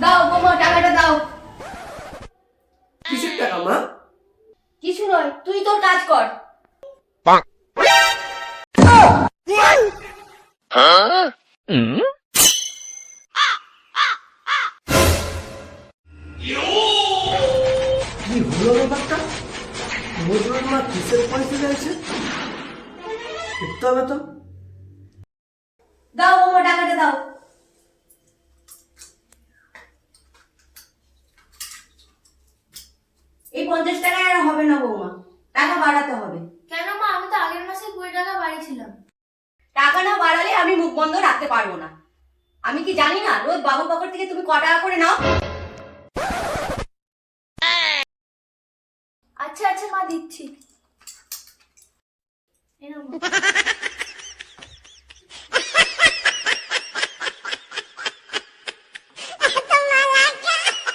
দাও বৌমা, টাকাটা দাও। কিসের টাকা মা? কিছু নয়, তুই তোর কাজ কর। কি হলো ব্যাপারটা? নজরুল মা কিসের পয়সা চাইছে? দেখতে হবে তো। দাও বৌমা, টাকাটা দাও। এই 50 টাকায় আর হবে না বৌমা, টাকা বাড়াতে হবে। কেন মা, আমি তো আগের মাসে 20 টাকা বাড়িয়েছিলাম। টাকা না বাড়ালে আমি মুখ বন্ধ রাখতে পারবো না। আমি কি জানি না রোজ বাবুর পকেট থেকে তুমি ক টাকা করে নাও? আচ্ছা আচ্ছা মা, দিচ্ছি। এই নাও মা।